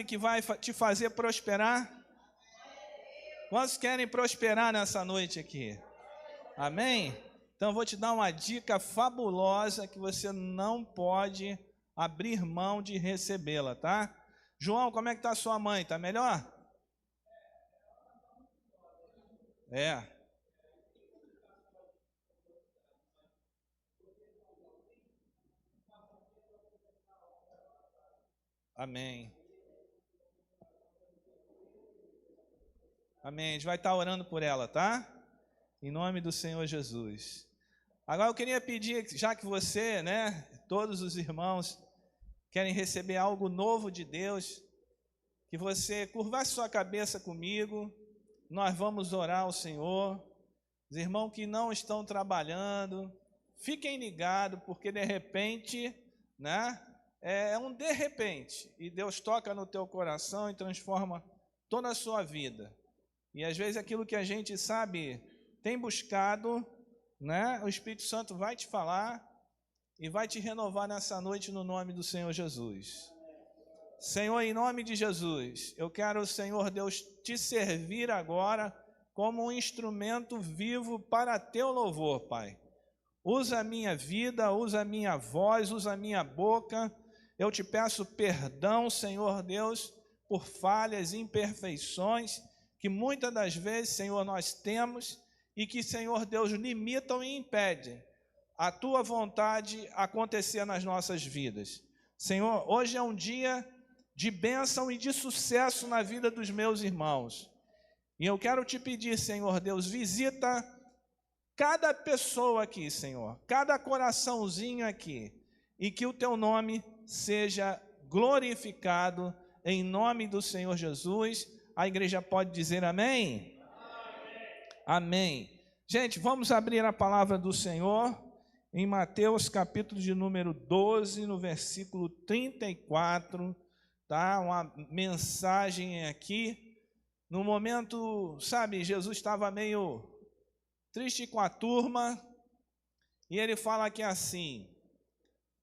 sabe que vai te fazer prosperar? Quantos querem prosperar nessa noite aqui? Amém? Então eu vou te dar uma dica fabulosa que você não pode abrir mão de recebê-la, tá? João, como é que tá a sua mãe? Tá melhor? É. Amém. Amém. A gente vai estar orando por ela, tá? Em nome do Senhor Jesus. Agora eu queria pedir, já que você, né, todos os irmãos querem receber algo novo de Deus, que você curvasse sua cabeça comigo, nós vamos orar ao Senhor. Os irmãos que não estão trabalhando, fiquem ligados, porque de repente, né, é um de repente, e Deus toca no teu coração e transforma toda a sua vida. E às vezes aquilo que a gente sabe, tem buscado, né, o Espírito Santo vai te falar e vai te renovar nessa noite no nome do Senhor Jesus. Senhor, em nome de Jesus, eu quero, Senhor Deus, te servir agora como um instrumento vivo para teu louvor, Pai. Usa a minha vida, usa a minha voz, usa a minha boca. Eu te peço perdão, Senhor Deus, por falhas, imperfeições, que muitas das vezes, Senhor, nós temos e que, Senhor Deus, limitam e impedem a tua vontade acontecer nas nossas vidas. Senhor, hoje é um dia de bênção e de sucesso na vida dos meus irmãos. E eu quero te pedir, Senhor Deus, visita cada pessoa aqui, Senhor, cada coraçãozinho aqui, e que o teu nome seja glorificado em nome do Senhor Jesus. A igreja pode dizer amém? Amém. Gente, vamos abrir a palavra do Senhor em Mateus capítulo de número 12, no versículo 34, tá? Uma mensagem aqui. No momento, sabe, Jesus estava meio triste com a turma, e ele fala aqui assim: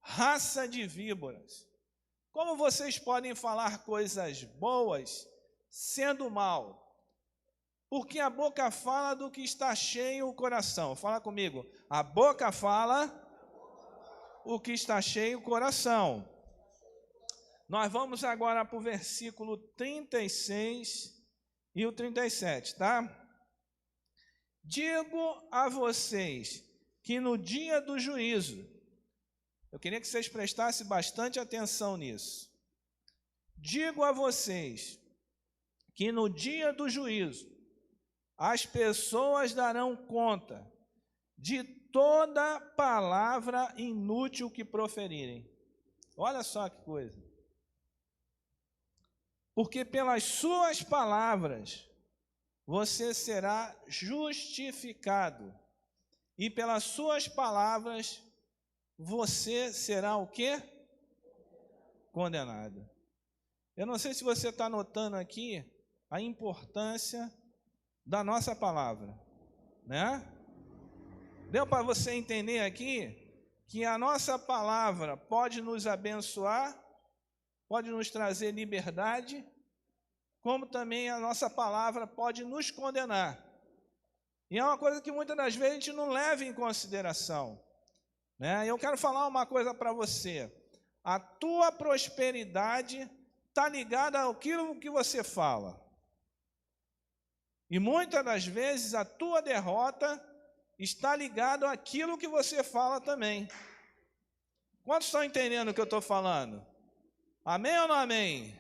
raça de víboras, como vocês podem falar coisas boas sendo mal? Porque a boca fala do que está cheio o coração. Fala comigo. A boca fala o que está cheio o coração. Nós vamos agora para o versículo 36 e o 37, tá? Digo a vocês que no dia do juízo, eu queria que vocês prestassem bastante atenção nisso. Digo a vocês que no dia do juízo, as pessoas darão conta de toda palavra inútil que proferirem. Olha só que coisa. Porque pelas suas palavras você será justificado, e pelas suas palavras você será o quê? Condenado. Eu não sei se você está notando aqui a importância da nossa palavra, né? Deu para você entender aqui que a nossa palavra pode nos abençoar, pode nos trazer liberdade, como também a nossa palavra pode nos condenar. E é uma coisa que muitas das vezes a gente não leva em consideração, né? Eu quero falar uma coisa para você: a tua prosperidade está ligada àquilo que você fala. E muitas das vezes a tua derrota está ligada àquilo que você fala também. Quantos estão entendendo o que eu estou falando? Amém ou não amém?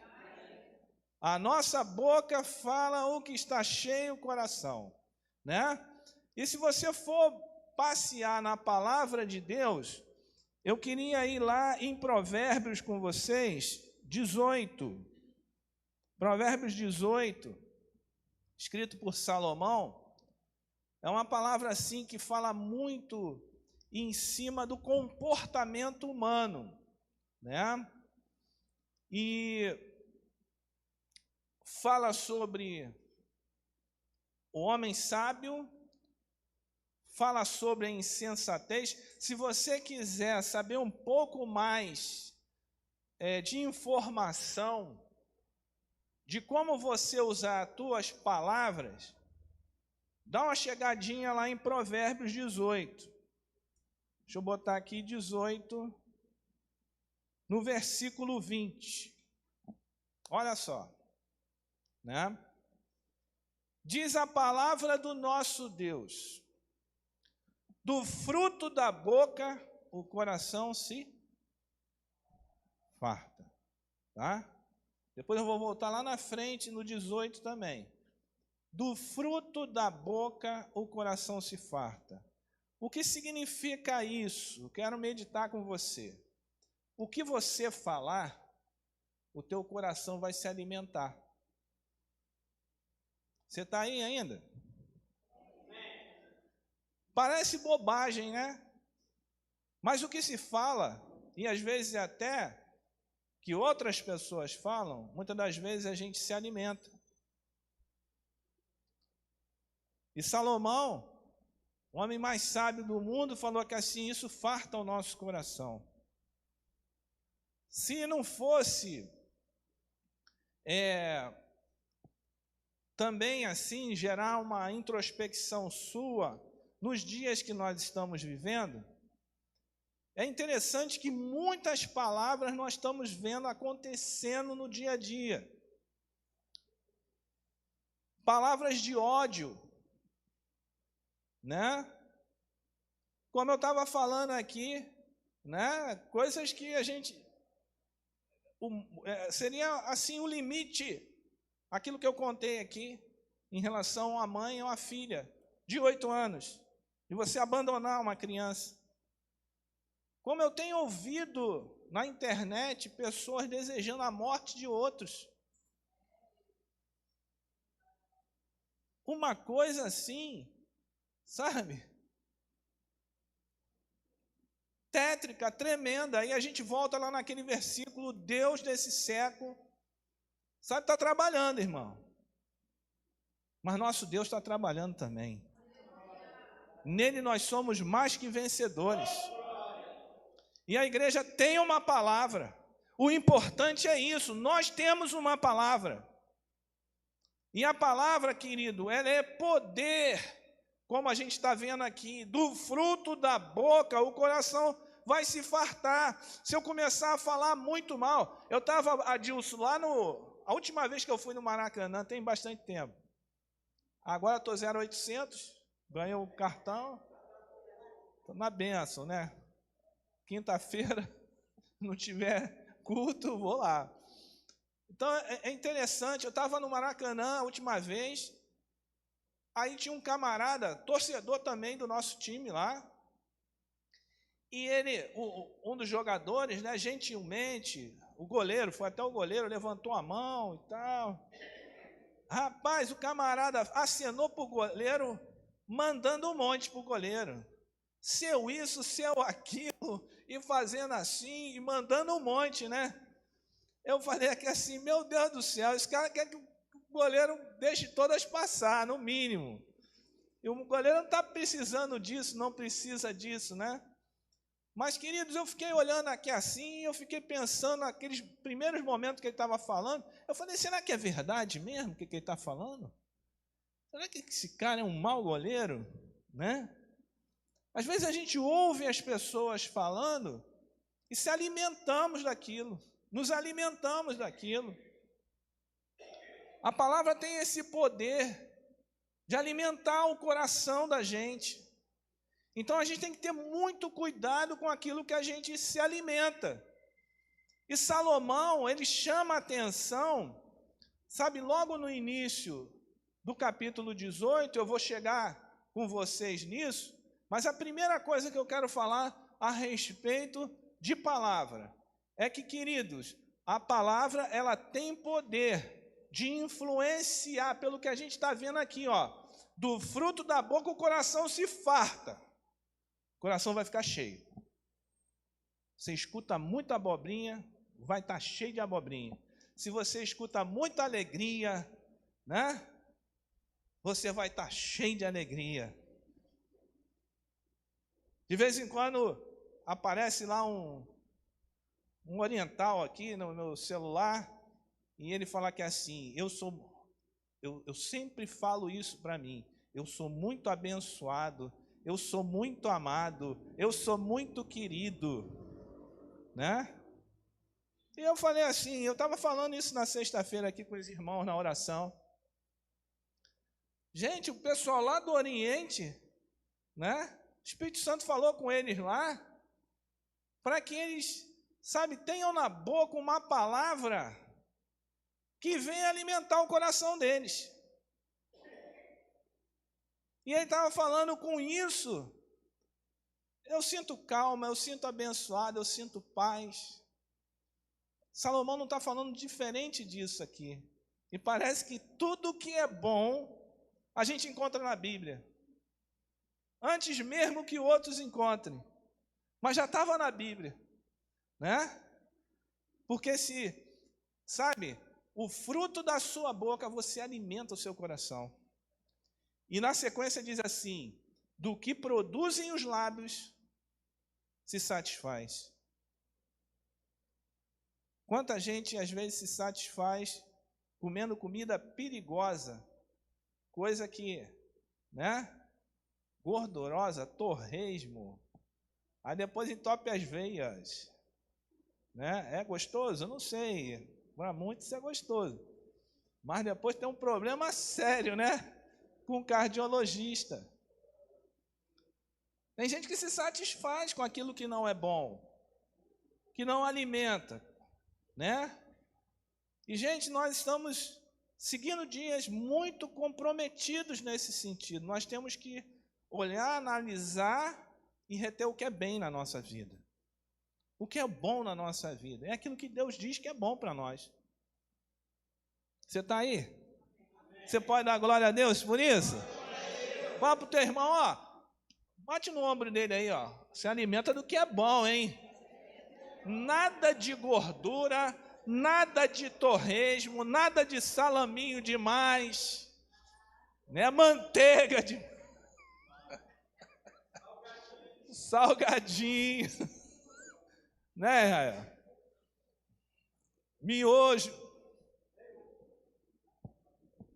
A nossa boca fala o que está cheio o coração, né? E se você for passear na palavra de Deus, eu queria ir lá em Provérbios com vocês, 18. Provérbios 18, escrito por Salomão. É uma palavra assim que fala muito em cima do comportamento humano, né? E fala sobre o homem sábio, fala sobre a insensatez. Se você quiser saber um pouco mais de informação de como você usar as tuas palavras, dá uma chegadinha lá em Provérbios 18. Deixa eu botar aqui 18, no versículo 20. Olha só, né? Diz a palavra do nosso Deus: do fruto da boca o coração se farta, tá? Depois eu vou voltar lá na frente no 18 também. Do fruto da boca o coração se farta. O que significa isso? Eu quero meditar com você. O que você falar, o teu coração vai se alimentar. Você está aí ainda? Parece bobagem, né? Mas o que se fala, e às vezes até que outras pessoas falam, muitas das vezes a gente se alimenta. E Salomão, o homem mais sábio do mundo, falou que assim, isso farta o nosso coração. Se não fosse também assim gerar uma introspecção sua nos dias que nós estamos vivendo, é interessante que muitas palavras nós estamos vendo acontecendo no dia a dia. Palavras de ódio, né? Como eu estava falando aqui, né? Coisas que a gente... seria assim o limite, aquilo que eu contei aqui, em relação à mãe ou à filha, de 8 anos, e você abandonar uma criança. Como eu tenho ouvido na internet pessoas desejando a morte de outros. Uma coisa assim, sabe? Tétrica, tremenda. Aí a gente volta lá naquele versículo, Deus desse século, sabe, está trabalhando, irmão. Mas nosso Deus está trabalhando também. Nele nós somos mais que vencedores. E a igreja tem uma palavra. O importante é isso, nós temos uma palavra. E a palavra, querido, ela é poder, como a gente está vendo aqui, do fruto da boca, o coração vai se fartar. Se eu começar a falar muito mal, eu estava, Adilson, a última vez que eu fui no Maracanã, tem bastante tempo. Agora estou 0800, ganhei o cartão, estou na bênção, né? Quinta-feira, não tiver culto, vou lá. Então, é interessante, eu estava no Maracanã a última vez, aí tinha um camarada, torcedor também do nosso time lá, e ele, um dos jogadores, né, gentilmente, o goleiro, foi até o goleiro, levantou a mão e tal. Rapaz, o camarada acenou para o goleiro, mandando um monte para o goleiro. Seu isso, seu aquilo, e fazendo assim, e mandando um monte, né? Eu falei aqui assim, meu Deus do céu, esse cara quer que o goleiro deixe todas passar, no mínimo. E o goleiro não está precisando disso, não precisa disso, né? Mas, queridos, eu fiquei olhando aqui assim, eu fiquei pensando naqueles primeiros momentos que ele estava falando, eu falei, será que é verdade mesmo o que ele está falando? Será que esse cara é um mau goleiro, né? Às vezes a gente ouve as pessoas falando e se alimentamos daquilo, nos alimentamos daquilo. A palavra tem esse poder de alimentar o coração da gente. Então a gente tem que ter muito cuidado com aquilo que a gente se alimenta. E Salomão, ele chama a atenção, sabe, logo no início do capítulo 18, eu vou chegar com vocês nisso, mas a primeira coisa que eu quero falar a respeito de palavra é que, queridos, a palavra ela tem poder de influenciar, pelo que a gente está vendo aqui, ó, do fruto da boca o coração se farta, o coração vai ficar cheio. Você escuta muita abobrinha, vai estar cheio de abobrinha. Se você escuta muita alegria, né? Você vai estar cheio de alegria. De vez em quando aparece lá um oriental aqui no meu celular, E ele fala que é assim, eu sempre falo isso para mim, eu sou muito abençoado, eu sou muito amado, eu sou muito querido, né? E eu falei assim, eu estava falando isso na sexta-feira aqui com os irmãos na oração. Gente, o pessoal lá do Oriente, né? O Espírito Santo falou com eles lá, para que eles, sabe, tenham na boca uma palavra que venha alimentar o coração deles. E ele estava falando com isso, eu sinto calma, eu sinto abençoado, eu sinto paz. Salomão não está falando diferente disso aqui. E parece que tudo que é bom, a gente encontra na Bíblia. Antes mesmo que outros encontrem. Mas já estava na Bíblia. Né? Porque sabe, o fruto da sua boca, você alimenta o seu coração. E na sequência diz assim, do que produzem os lábios, se satisfaz. Quanta gente às vezes se satisfaz comendo comida perigosa, coisa que, né, gordurosa, torresmo, aí depois entope as veias, né? É gostoso? Eu não sei, para muitos é gostoso, mas depois tem um problema sério, né, com o cardiologista. Tem gente que se satisfaz com aquilo que não é bom, que não alimenta, né? E, gente, nós estamos seguindo dias muito comprometidos nesse sentido. Nós temos que olhar, analisar e reter o que é bem na nossa vida. O que é bom na nossa vida. É aquilo que Deus diz que é bom para nós. Você está aí? Você pode dar glória a Deus por isso? Fala para o teu irmão, ó. Bate no ombro dele aí, ó. Se alimenta do que é bom, hein? Nada de gordura, nada de torresmo, nada de salaminho demais, né? Manteiga de salgadinho, né? Miojo.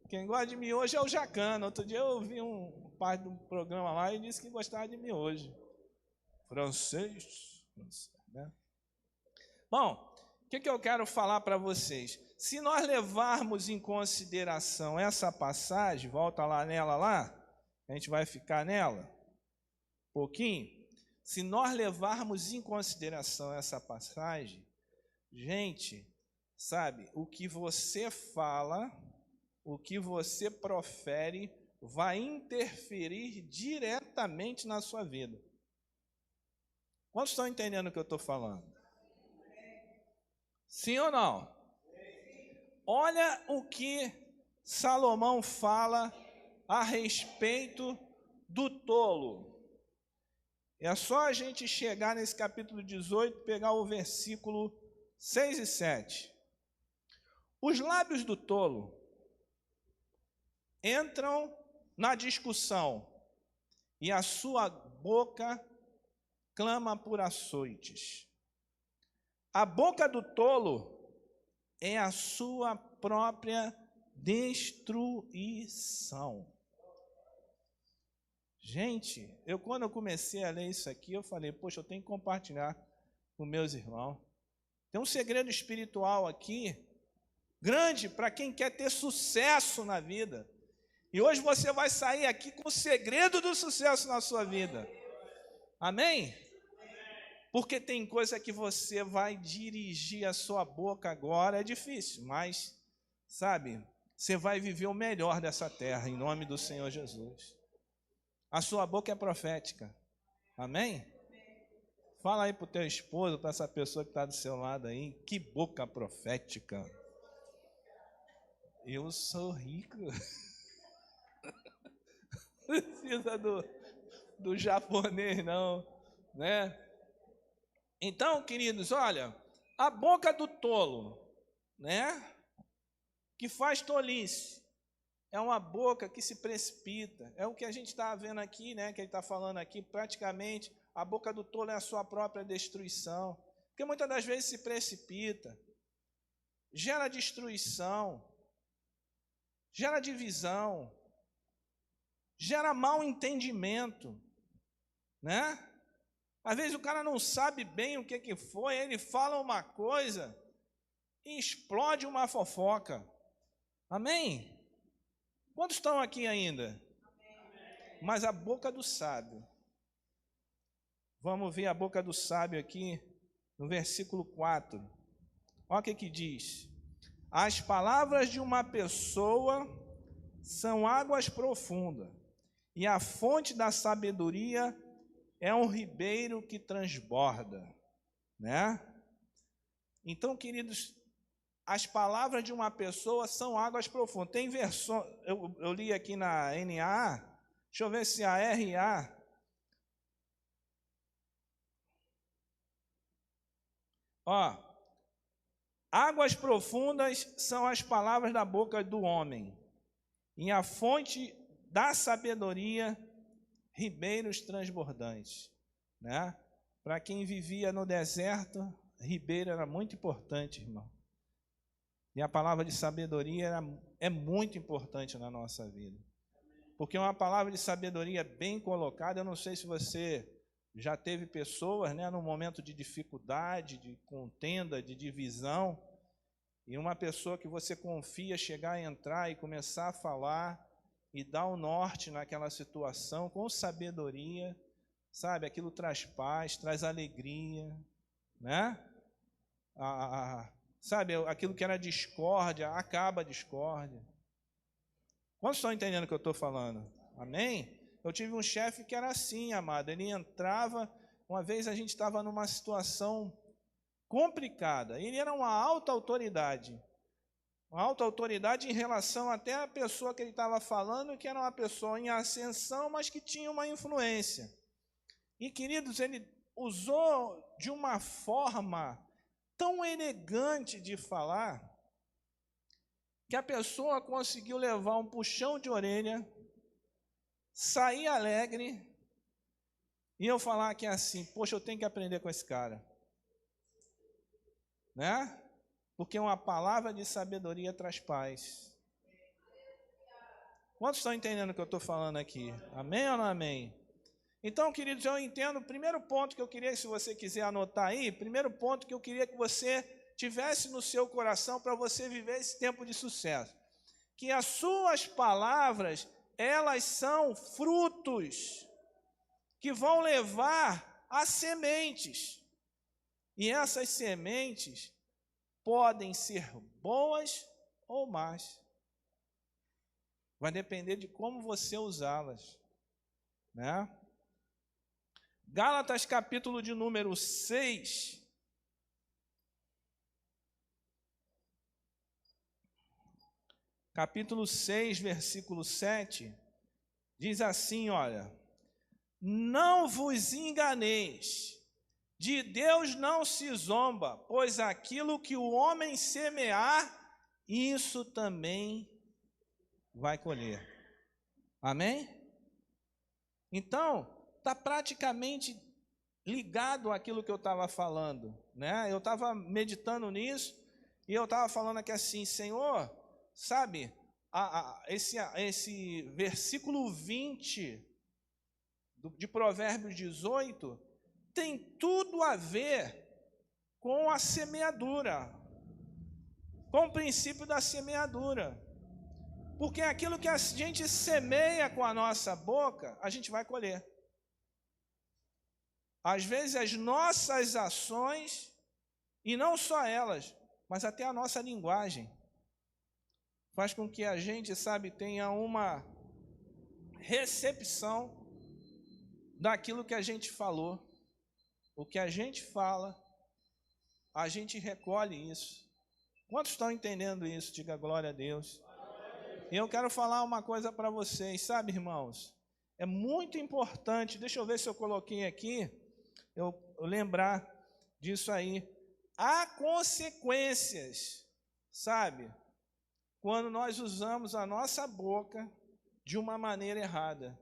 Quem gosta de miojo é o Jacana. Outro dia eu vi um parte do programa lá e disse que gostava de miojo. Francês, né? Bom, o que eu quero falar para vocês? Se nós levarmos em consideração essa passagem, volta lá nela lá, a gente vai ficar nela um pouquinho. Se nós levarmos em consideração essa passagem, gente, sabe, o que você fala, o que você profere, vai interferir diretamente na sua vida. Quantos estão entendendo o que eu estou falando? Sim ou não? Olha o que Salomão fala a respeito do tolo. É só a gente chegar nesse capítulo 18, pegar o versículo 6 e 7. Os lábios do tolo entram na discussão e a sua boca clama por açoites. A boca do tolo é a sua própria destruição. Gente, quando eu comecei a ler isso aqui, eu falei, poxa, eu tenho que compartilhar com meus irmãos. Tem um segredo espiritual aqui, grande para quem quer ter sucesso na vida. E hoje você vai sair aqui com o segredo do sucesso na sua vida. Amém? Porque tem coisa que você vai dirigir a sua boca agora, é difícil, mas, sabe, você vai viver o melhor dessa terra, em nome do Senhor Jesus. A sua boca é profética. Amém? Fala aí para o teu esposo, para essa pessoa que está do seu lado aí, que boca profética. Eu sou rico. Não precisa do japonês não, né? Então, queridos, olha, a boca do tolo, né, que faz tolice, é uma boca que se precipita. É o que a gente está vendo aqui, né, que ele está falando aqui, praticamente, a boca do tolo é a sua própria destruição. Porque muitas das vezes se precipita. gera destruição, gera divisão, gera mau entendimento, né? Às vezes o cara não sabe bem o que foi, ele fala uma coisa e explode uma fofoca. Amém? Quantos estão aqui ainda? Mas a boca do sábio. Vamos ver a boca do sábio aqui no versículo 4. Olha o que diz. As palavras de uma pessoa são águas profundas, e a fonte da sabedoria é um ribeiro que transborda, né? Então, queridos, as palavras de uma pessoa são águas profundas. Tem versão, eu li aqui na NA, deixa eu ver se a RA. Ó, águas profundas são as palavras da boca do homem, e a fonte da sabedoria, ribeiros transbordantes, né? Para quem vivia no deserto, ribeiro era muito importante, irmão. E a palavra de sabedoria é muito importante na nossa vida. Porque uma palavra de sabedoria bem colocada, eu não sei se você já teve pessoas, né, num momento de dificuldade, de contenda, de divisão, e uma pessoa que você confia chegar a entrar e começar a falar e dar o norte naquela situação com sabedoria, sabe? Aquilo traz paz, traz alegria, né? Sabe, aquilo que era discórdia, acaba a discórdia. Quantos estão entendendo o que eu estou falando? Amém? Eu tive um chefe que era assim, amado. Ele entrava, uma vez a gente estava numa situação complicada. Ele era uma alta autoridade. Uma alta autoridade em relação até à pessoa que ele estava falando, que era uma pessoa em ascensão, mas que tinha uma influência. E, queridos, ele usou de uma forma tão elegante de falar, que a pessoa conseguiu levar um puxão de orelha, sair alegre, e eu falar que é assim, poxa, eu tenho que aprender com esse cara. Né? Porque uma palavra de sabedoria traz paz. Quantos estão entendendo o que eu estou falando aqui? Amém ou não amém? Então, queridos, eu entendo, o primeiro ponto que eu queria, se você quiser anotar aí, primeiro ponto que eu queria que você tivesse no seu coração para você viver esse tempo de sucesso. Que as suas palavras, elas são frutos que vão levar a sementes. E essas sementes podem ser boas ou más. Vai depender de como você usá-las, né? Gálatas, capítulo de número 6. Capítulo 6, versículo 7. Diz assim, olha: não vos enganeis, de Deus não se zomba, pois aquilo que o homem semear, isso também vai colher. Amém? Então, está praticamente ligado àquilo que eu estava falando, né? Eu estava meditando nisso e eu estava falando aqui assim, Senhor, sabe, esse versículo 20 de Provérbios 18 tem tudo a ver com a semeadura, com o princípio da semeadura. Porque aquilo que a gente semeia com a nossa boca, a gente vai colher. Às vezes as nossas ações, e não só elas, mas até a nossa linguagem, faz com que a gente, sabe, tenha uma recepção daquilo que a gente falou. O que a gente fala, a gente recolhe isso. Quantos estão entendendo isso? Diga glória a Deus. E eu quero falar uma coisa para vocês, sabe, irmãos? É muito importante, deixa eu ver se eu coloquei aqui, eu lembrar disso aí. Há consequências, sabe? Quando nós usamos a nossa boca de uma maneira errada.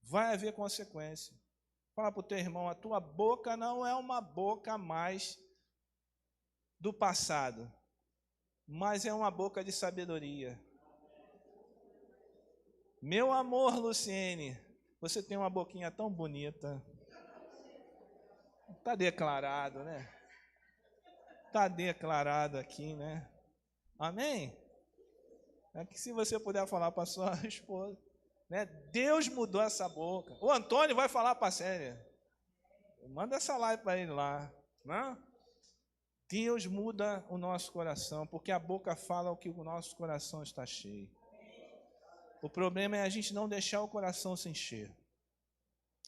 Vai haver consequência. Fala para o teu irmão, a tua boca não é uma boca mais do passado. mas é uma boca de sabedoria. Meu amor, Luciene, você tem uma boquinha tão bonita. Está declarado, né? Está declarado aqui, né? Amém? É que se você puder falar para sua esposa, né? Deus mudou essa boca. O Antônio vai falar para a Célia. Manda essa live para ele lá, né? Deus muda o nosso coração, porque a boca fala o que o nosso coração está cheio. O problema é a gente não deixar o coração se encher.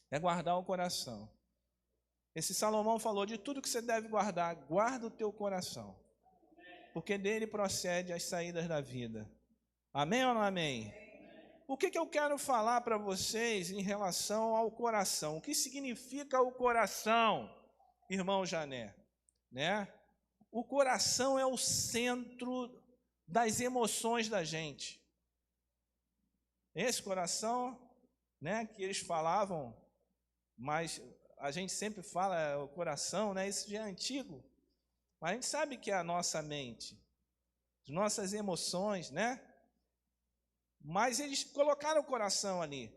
É guardar o coração. Esse Salomão falou de tudo que você deve guardar, guarda o teu coração, porque dele procede as saídas da vida. Amém ou não amém? O que eu quero falar para vocês em relação ao coração? O que significa o coração, irmão Jané? Né? O coração é o centro das emoções da gente. Esse coração, né, que eles falavam, mas a gente sempre fala o coração, né? Isso já é antigo. Mas a gente sabe que é a nossa mente, as nossas emoções, né? Mas eles colocaram o coração ali.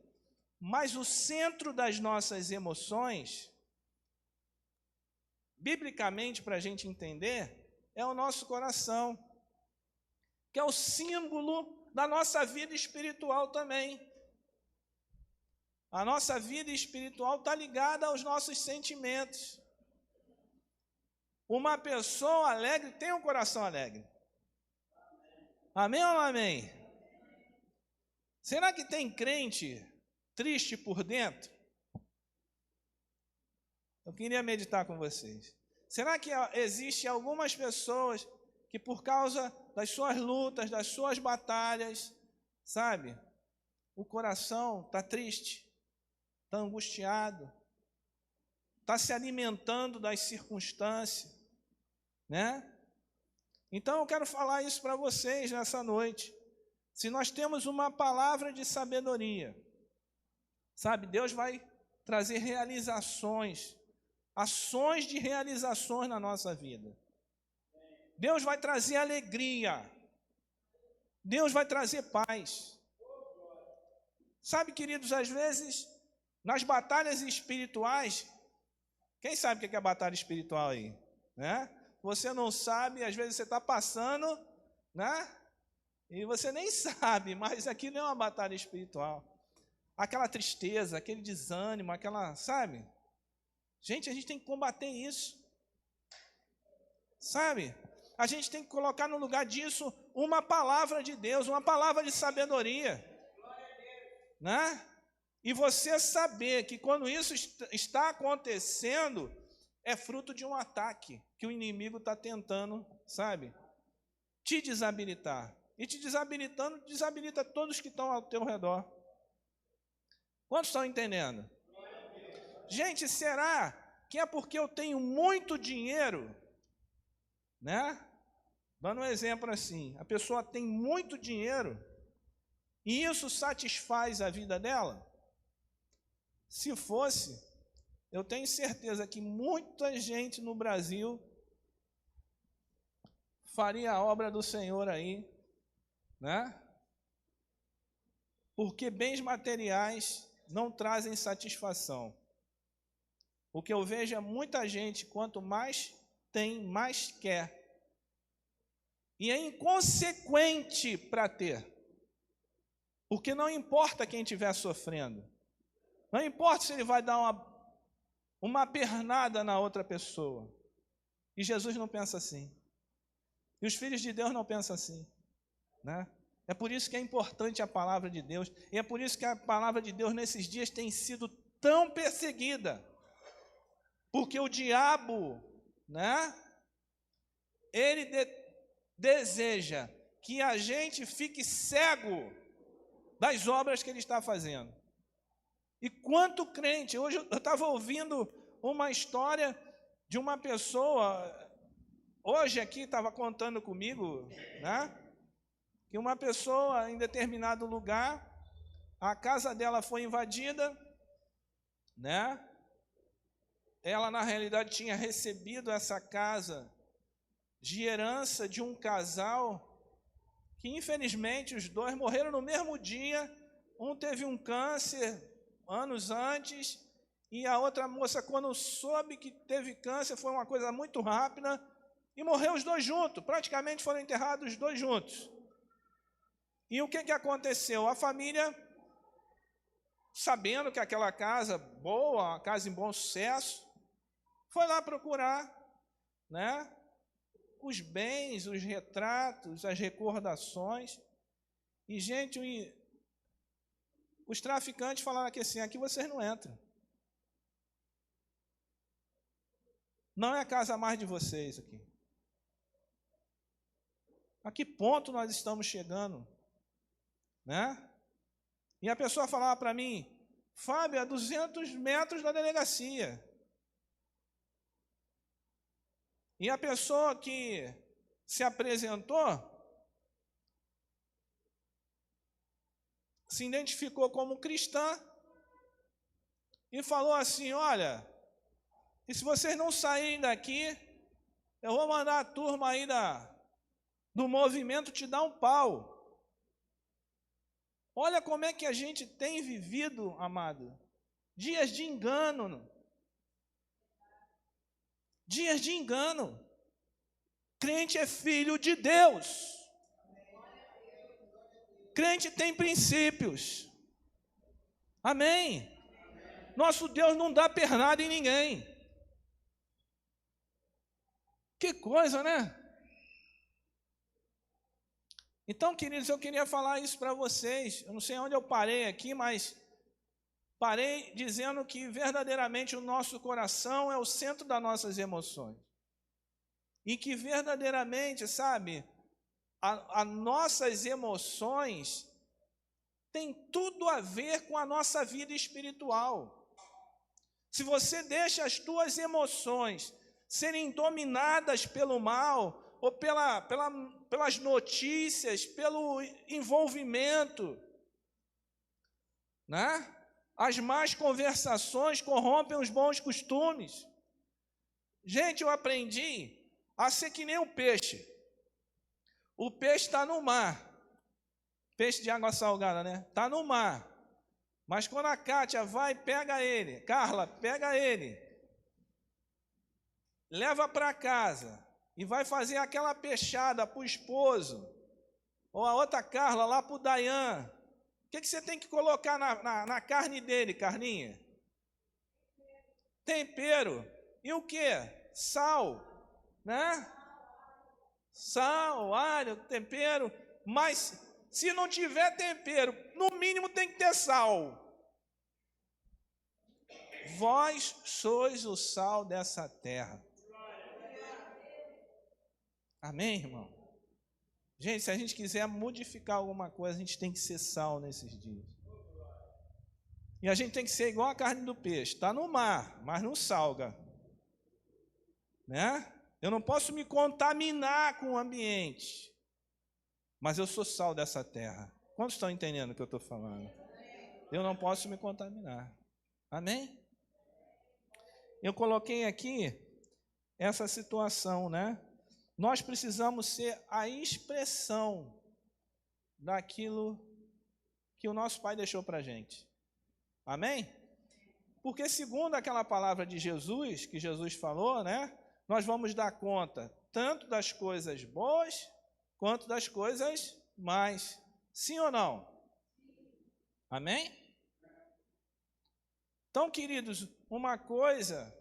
Mas o centro das nossas emoções, biblicamente, para a gente entender, é o nosso coração, que é o símbolo da nossa vida espiritual também. A nossa vida espiritual está ligada aos nossos sentimentos. Uma pessoa alegre tem um coração alegre. Amém ou não amém? Será que tem crente triste por dentro? Eu queria meditar com vocês. Será que existe algumas pessoas que por causa das suas lutas, das suas batalhas, sabe, o coração está triste? Está angustiado, está se alimentando das circunstâncias, né? Então eu quero falar isso para vocês nessa noite. Se nós temos uma palavra de sabedoria, sabe, Deus vai trazer realizações, ações de realizações na nossa vida. Deus vai trazer alegria, Deus vai trazer paz. Sabe, queridos, às vezes nas batalhas espirituais, quem sabe o que é batalha espiritual aí? Né? Você não sabe, às vezes você está passando, né? E você nem sabe, mas aquilo é uma batalha espiritual. Aquela tristeza, aquele desânimo, aquela, sabe? Gente, a gente tem que combater isso. Sabe? A gente tem que colocar no lugar disso uma palavra de Deus, uma palavra de sabedoria. Né? E você saber que quando isso está acontecendo, é fruto de um ataque que o inimigo está tentando, sabe, te desabilitar. E te desabilitando, desabilita todos que estão ao teu redor. Quantos estão entendendo? Gente, será que é porque eu tenho muito dinheiro, né? Dando um exemplo assim, a pessoa tem muito dinheiro e isso satisfaz a vida dela? Se fosse, eu tenho certeza que muita gente no Brasil faria a obra do Senhor aí, né? Porque bens materiais não trazem satisfação. O que eu vejo é muita gente, quanto mais tem, mais quer. E é inconsequente para ter. Porque não importa quem estiver sofrendo. Não importa se ele vai dar uma pernada na outra pessoa. E Jesus não pensa assim. E os filhos de Deus não pensam assim, né? É por isso que é importante a palavra de Deus. E é por isso que a palavra de Deus nesses dias tem sido tão perseguida. Porque o diabo, né? Ele deseja que a gente fique cego das obras que ele está fazendo. E quanto crente, hoje eu estava ouvindo uma história de uma pessoa, hoje aqui estava contando comigo, né? Que uma pessoa em determinado lugar, a casa dela foi invadida, né? Ela na realidade tinha recebido essa casa de herança de um casal que, infelizmente, os dois morreram no mesmo dia. Um teve um câncer anos antes, e a outra moça, quando soube que teve câncer, foi uma coisa muito rápida, e morreu os dois juntos, praticamente foram enterrados os dois juntos. E o que aconteceu? A família, sabendo que aquela casa boa, uma casa em bom sucesso, foi lá procurar, né, os bens, os retratos, as recordações. E, gente, os traficantes falaram que assim, aqui vocês não entram. Não é a casa mais de vocês aqui. A que ponto nós estamos chegando? Né? E a pessoa falava para mim, Fábio, a 200 metros da delegacia. E a pessoa que se apresentou se identificou como cristã e falou assim, olha, e se vocês não saírem daqui, eu vou mandar a turma aí do movimento te dar um pau. Olha como é que a gente tem vivido, amado. Dias de engano. Dias de engano. Crente é filho de Deus. Crente tem princípios. Amém? Nosso Deus não dá pernada em ninguém. Que coisa, né? Então, queridos, eu queria falar isso para vocês. Eu não sei onde eu parei aqui, mas parei dizendo que verdadeiramente o nosso coração é o centro das nossas emoções. E que verdadeiramente, sabe, as nossas emoções têm tudo a ver com a nossa vida espiritual. Se você deixa as tuas emoções serem dominadas pelo mal, ou pelas notícias, pelo envolvimento, né? As más conversações corrompem os bons costumes. Gente, eu aprendi a ser que nem um peixe. O peixe está no mar. Peixe de água salgada, né? Está no mar. Mas quando a Kátia vai, pega ele. Carla, pega ele. Leva para casa e vai fazer aquela peixada para o esposo, ou a outra Carla lá para o Dayan. O que você tem que colocar na carne dele, Carlinha? Tempero. E o que? Sal, né? Sal, alho, tempero. Mas se não tiver tempero, no mínimo tem que ter sal. Vós sois o sal dessa terra. Amém, irmão? Gente, se a gente quiser modificar alguma coisa, a gente tem que ser sal nesses dias. E a gente tem que ser igual a carne do peixe. Está no mar, mas não salga. Né? Eu não posso me contaminar com o ambiente. Mas eu sou sal dessa terra. Quantos estão entendendo o que eu estou falando? Eu não posso me contaminar. Amém? Eu coloquei aqui essa situação, né? Nós precisamos ser a expressão daquilo que o nosso Pai deixou para a gente. Amém? Porque segundo aquela palavra de Jesus, que Jesus falou, né? Nós vamos dar conta tanto das coisas boas, quanto das coisas más. Sim ou não? Amém? Então, queridos, uma coisa,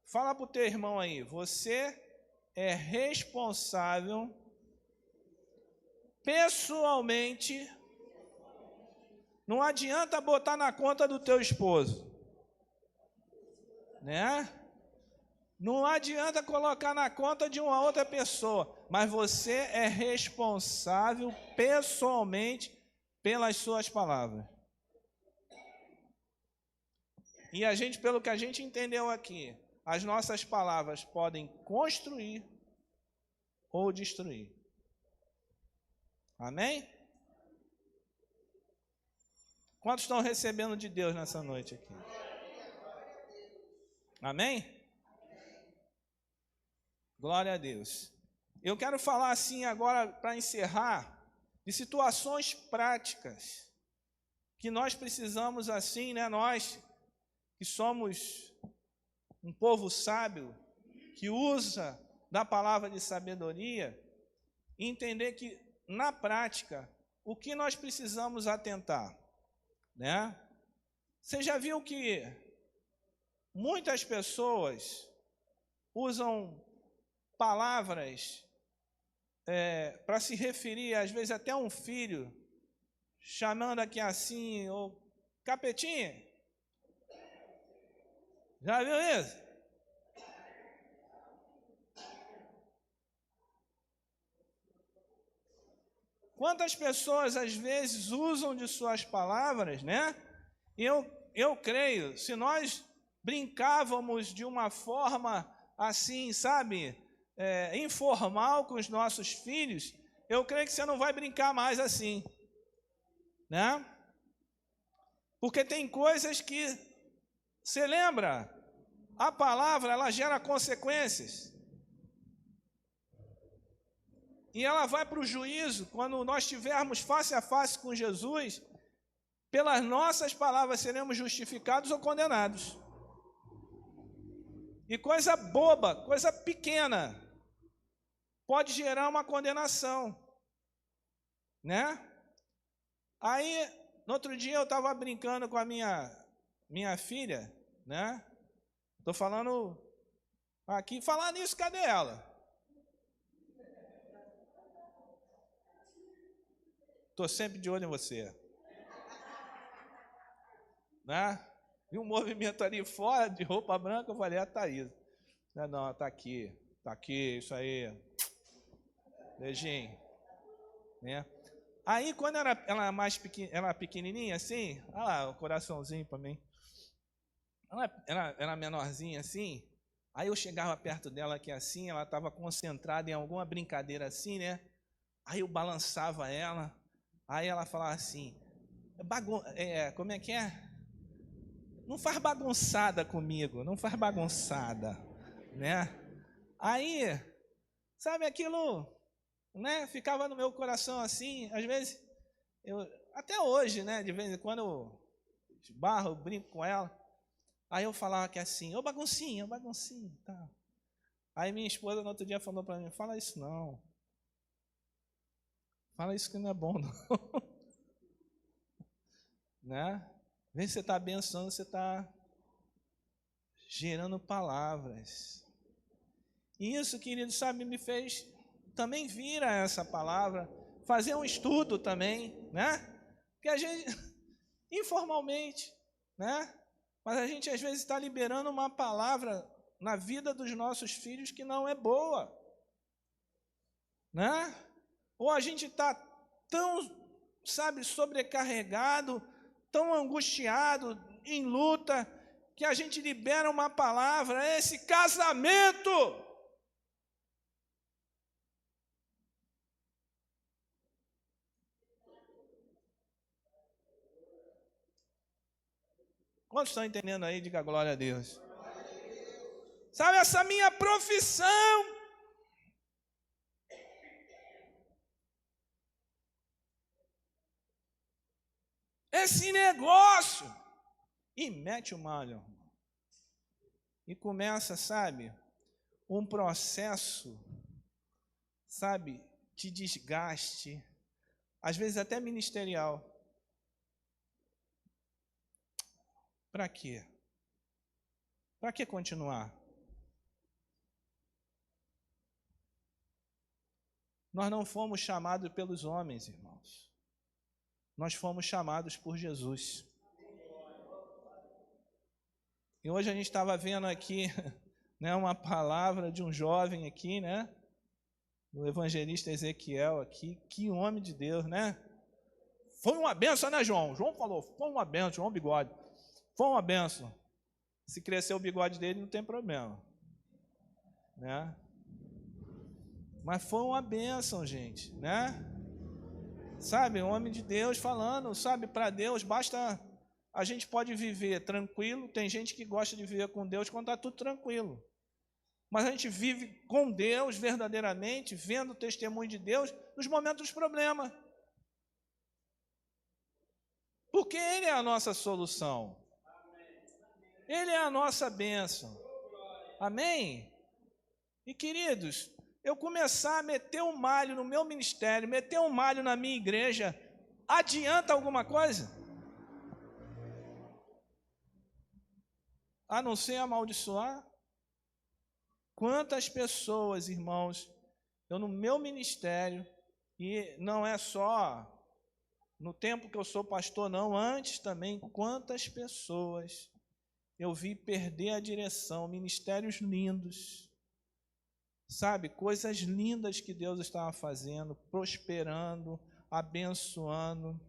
fala para o teu irmão aí, você é responsável pessoalmente. Não adianta botar na conta do teu esposo, né? Não adianta colocar na conta de uma outra pessoa, mas você é responsável pessoalmente pelas suas palavras. E a gente, pelo que a gente entendeu aqui, as nossas palavras podem construir ou destruir. Amém? Quantos estão recebendo de Deus nessa noite aqui? Amém? Glória a Deus. Eu quero falar assim agora, para encerrar, de situações práticas que nós precisamos assim, né? Nós que somos um povo sábio, que usa da palavra de sabedoria, e entender que, na prática, o que nós precisamos atentar, né? Você já viu que muitas pessoas usam palavras para se referir, às vezes, até a um filho, chamando aqui assim, ou capetinha? Já viu isso? Quantas pessoas, às vezes, usam de suas palavras, né? Eu creio, se nós brincávamos de uma forma assim, sabe, informal com os nossos filhos, eu creio que você não vai brincar mais assim, né? Porque tem coisas que, você lembra, a palavra, ela gera consequências. E ela vai para o juízo, quando nós estivermos face a face com Jesus, pelas nossas palavras seremos justificados ou condenados. E coisa boba, coisa pequena, pode gerar uma condenação, né? Aí, no outro dia eu estava brincando com a minha filha, né? Estou falando aqui, falar nisso, cadê ela? Estou sempre de olho em você. Né? E um movimento ali fora, de roupa branca, eu falei, a Thaís. Não, está aqui, isso aí. Beijinho. Né? Aí, quando ela mais pequenininha, assim, olha lá, o coraçãozinho para mim. Ela era menorzinha, assim. Aí eu chegava perto dela aqui assim, ela estava concentrada em alguma brincadeira assim, né? Aí eu balançava ela. Aí ela falava assim, como é que é? Não faz bagunçada comigo, não faz bagunçada, né? Aí, sabe aquilo, né? Ficava no meu coração assim, às vezes, até hoje, né? De vez em quando eu esbarro, eu brinco com ela. Aí eu falava que assim, ô baguncinha, tá. Aí minha esposa no outro dia falou para mim, fala isso não. Fala isso que não é bom, não. Né? Vê se você está abençoando, você está gerando palavras. E isso, querido, sabe, me fez também vir a essa palavra, fazer um estudo também, né? Porque a gente, informalmente, né? Mas a gente às vezes está liberando uma palavra na vida dos nossos filhos que não é boa, né? Ou a gente está tão, sabe, sobrecarregado, tão angustiado, em luta, que a gente libera uma palavra, esse casamento. Quantos estão entendendo aí? Diga glória a Deus. Sabe, essa minha profissão, esse negócio, e mete o malho, e começa, sabe, um processo, sabe, de desgaste, às vezes até ministerial. Para quê? Para que continuar? Nós não fomos chamados pelos homens, irmãos. Nós fomos chamados por Jesus. E hoje a gente estava vendo aqui, né, uma palavra de um jovem aqui, né? O evangelista Ezequiel aqui. Que homem de Deus, né? Foi uma benção, né, João? João falou, foi uma benção, João Bigode. Foi uma benção. Se crescer o bigode dele, não tem problema. Né? Mas foi uma benção, gente, né? Sabe, um homem de Deus falando, sabe, para Deus basta, a gente pode viver tranquilo, tem gente que gosta de viver com Deus quando está tudo tranquilo. mas a gente vive com Deus verdadeiramente, vendo o testemunho de Deus nos momentos dos problemas. Porque Ele é a nossa solução. Ele é a nossa bênção. Amém? E queridos, eu começar a meter um malho no meu ministério, meter um malho na minha igreja, adianta alguma coisa? A não ser amaldiçoar? Quantas pessoas, irmãos, eu no meu ministério, e não é só no tempo que eu sou pastor, não, antes também, quantas pessoas eu vi perder a direção, ministérios lindos, sabe, coisas lindas que Deus estava fazendo, prosperando, abençoando,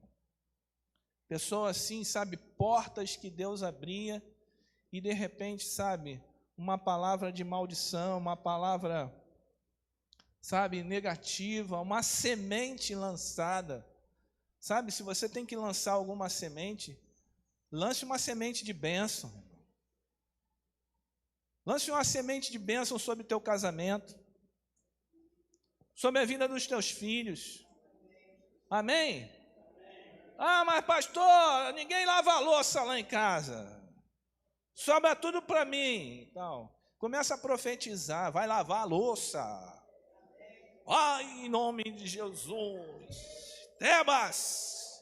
pessoas assim, sabe, portas que Deus abria, e de repente, sabe, uma palavra de maldição, uma palavra, sabe, negativa, uma semente lançada. Sabe, se você tem que lançar alguma semente, lance uma semente de bênção. Lance uma semente de bênção sobre o teu casamento, sobre a vida dos teus filhos. Amém? Ah, mas pastor, ninguém lava a louça lá em casa. Sobra tudo para mim. Então, começa a profetizar, vai lavar a louça. Ai, em nome de Jesus. Tebas,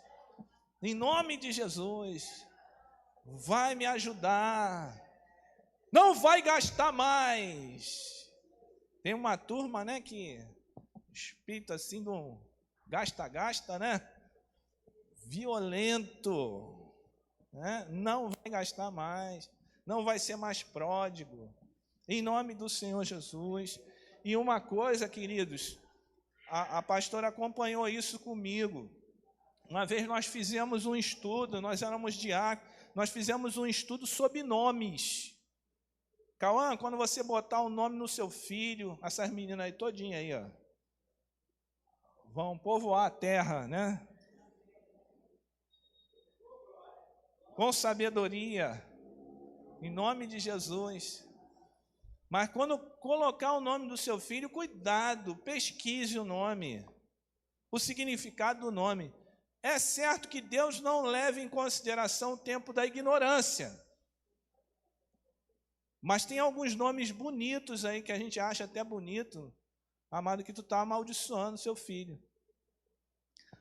em nome de Jesus, vai me ajudar. Não vai gastar mais. Tem uma turma, né, que espírito assim do gasta, né? Violento, né? Não vai gastar mais, não vai ser mais pródigo. Em nome do Senhor Jesus. E uma coisa, queridos, a pastora acompanhou isso comigo. Uma vez nós fizemos um estudo, nós éramos diáconos, nós fizemos um estudo sobre nomes. Cauã, quando você botar o nome no seu filho, essas meninas aí todinha aí, ó, vão povoar a terra, né? Com sabedoria, em nome de Jesus. Mas quando colocar o nome do seu filho, cuidado, pesquise o nome, o significado do nome. É certo que Deus não leva em consideração o tempo da ignorância. Mas tem alguns nomes bonitos aí, que a gente acha até bonito, amado, que tu está amaldiçoando seu filho.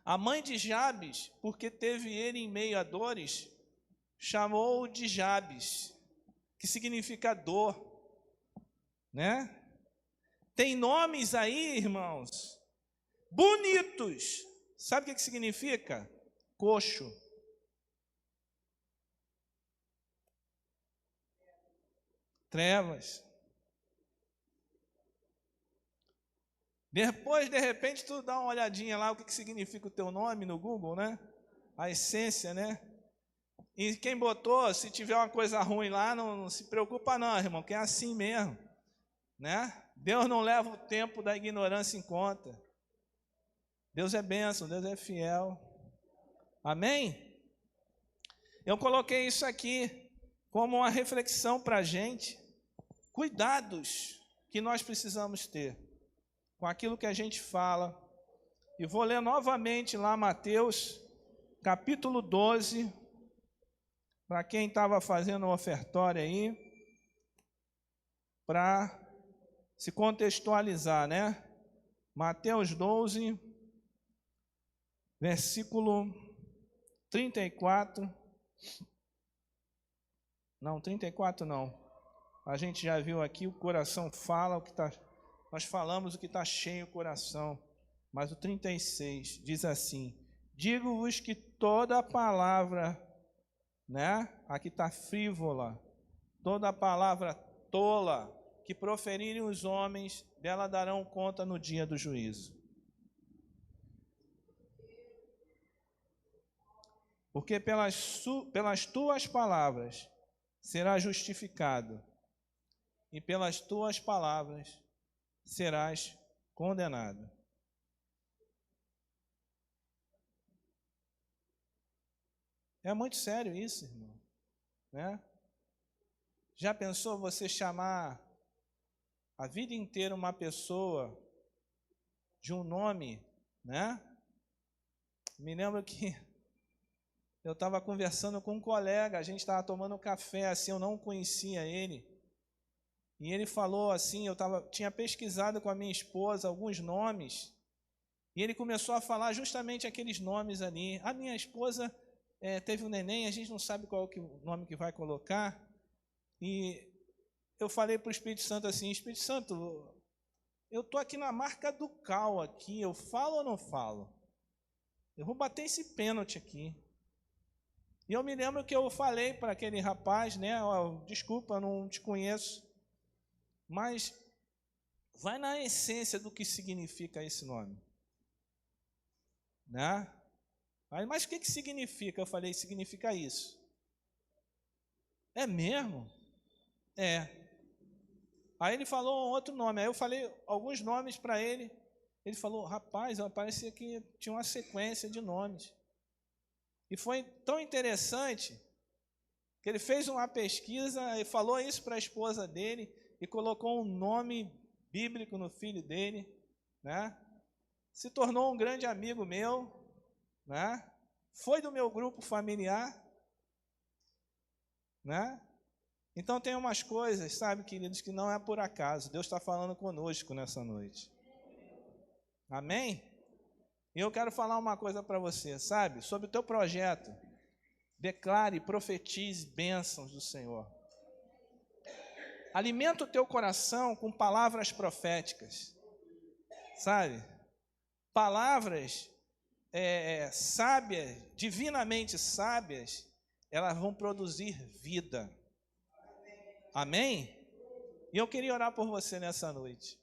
A mãe de Jabes, porque teve ele em meio a dores, chamou-o de Jabes, que significa dor, né? Tem nomes aí, irmãos, bonitos. Sabe o que significa? Coxo. Trevas. Depois, de repente, tu dá uma olhadinha lá, o que significa o teu nome no Google, né? A essência, né? E quem botou, se tiver uma coisa ruim lá, não se preocupa não, irmão, que é assim mesmo, né? Deus não leva o tempo da ignorância em conta. Deus é bênção, Deus é fiel. Amém? Eu coloquei isso aqui como uma reflexão para a gente. Cuidados que nós precisamos ter com aquilo que a gente fala. E vou ler novamente lá Mateus, capítulo 12, para quem estava fazendo o ofertório aí, para se contextualizar, né? Mateus 12, versículo 34. Não, 34 não. A gente já viu aqui, o coração fala o que está... Nós falamos o que está cheio o coração. Mas o 36 diz assim: digo-vos que toda palavra, né? Aqui está frívola. Toda palavra tola que proferirem os homens, dela darão conta no dia do juízo. Porque pelas tuas palavras serás justificado, e pelas tuas palavras serás condenado. É muito sério isso, irmão, né? Já pensou você chamar a vida inteira uma pessoa de um nome, né? Me lembro que eu estava conversando com um colega, a gente estava tomando café, assim, eu não conhecia ele. E ele falou assim, tinha pesquisado com a minha esposa alguns nomes, e ele começou a falar justamente aqueles nomes ali. A minha esposa teve um neném, a gente não sabe qual é o nome que vai colocar, e eu falei para o Espírito Santo assim, Espírito Santo, eu estou aqui na marca do cal aqui, eu falo ou não falo? Eu vou bater esse pênalti aqui. E eu me lembro que eu falei para aquele rapaz, né, desculpa, eu não te conheço, mas vai na essência do que significa esse nome. Né? Mas o que significa? Eu falei, significa isso. É mesmo? É. Aí ele falou um outro nome, aí eu falei alguns nomes para ele. Ele falou, rapaz, parecia que tinha uma sequência de nomes. E foi tão interessante que ele fez uma pesquisa e falou isso para a esposa dele e colocou um nome bíblico no filho dele, né? Se tornou um grande amigo meu, né? Foi do meu grupo familiar, né? Então tem umas coisas, sabe, queridos, que não é por acaso. Deus está falando conosco nessa noite. Amém? E eu quero falar uma coisa para você, sabe? Sobre o teu projeto. Declare, profetize bênçãos do Senhor. Alimenta o teu coração com palavras proféticas. Sabe? Palavras sábias, divinamente sábias, elas vão produzir vida. Amém? E eu queria orar por você nessa noite.